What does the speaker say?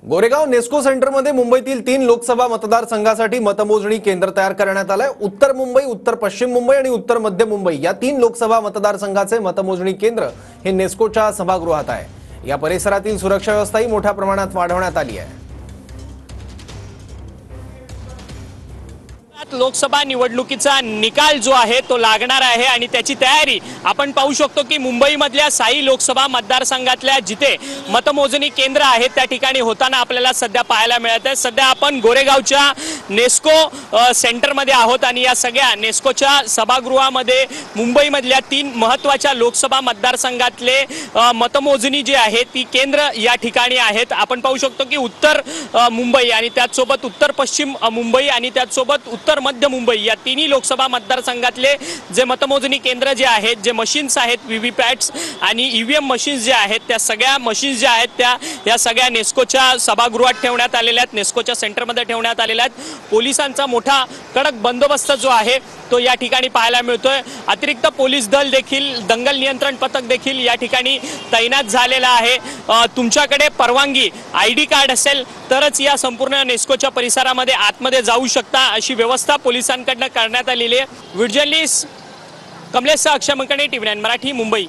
गोरेगाव नेस्को सेंटरमध्ये मुंबईतील 3 लोकसभा मतदारसंघासाठी मतमोजणी केंद्र तयार करण्यात आलंय। उत्तर मुंबई, उत्तर पश्चिम मुंबई आणि उत्तर मध्य मुंबई या 3 लोकसभा मतदारसंघाचे मतमोजणी केंद्र हे नेस्कोच्या सभागृहात आहे। या परिसरातील सुरक्षा व्यवस्थाही मोठ्या प्रमाणात वाढवण्यात आली आहे। लोकसभा निवडणुकीचा निकाल जो आहे तो लागणार आहे आणि त्याची तयारी आपण पाहू शकतो की मुंबईमधल्या साई लोकसभा मतदारसंघातल्या जिथे मतमोजणी केंद्र आहेत त्या ठिकाणी होताना आपल्याला सध्या पाहायला मिळत आहे। सध्या आपण गोरेगावच्या नेस्को सेंटरमध्ये आहोत आणि या सगळ्या नेस्कोच्या सभागृहामध्ये मुंबईमधल्या 3 महत्त्वाच्या लोकसभा मतदारसंघातले मतमोजणी जी आहे ती केंद्र या ठिकाणी आहेत। आपण पाहू शकतो की उत्तर मुंबई आणि त्याचसोबत उत्तर पश्चिम मुंबई आणि त्याचसोबत उत्तर मध्य मुंबई या 3 लोकसभा मतदारसंघातले जे मतमोजणी केंद्र जे आहेत, जे मशीन्स आहेत, व्हीव्हीपॅट्स आणि ईव्हीएम मशीन्स जे आहेत, त्या सगळ्या मशीन्स ज्या आहेत त्या या सगळ्या नेस्कोच्या सभागृहात ठेवण्यात आलेल्या आहेत, नेस्कोच्या सेंटरमध्ये ठेवण्यात आलेल्या आहेत। पोलिसांचा मोठा कडक बंदोबस्त जो आहे तो या ठिकाणी पाहायला मिळतोय। अतिरिक्त पोलीस दल देखील, दंगल नियंत्रण पथक देखील या ठिकाणी तैनात झालेला आहे। तुमच्याकडे परवानगी आयडी कार्ड असेल तरच या संपूर्ण नेस्कोच्या परिसरामध्ये आतमध्ये जाऊ शकता अशी व्यवस्था पोलिसांकडून करण्यात आलेली आहे। व्हिडिओ जर्नलिस्ट कमलेश अक्षय मंकणे, TV9 मराठी, मुंबई।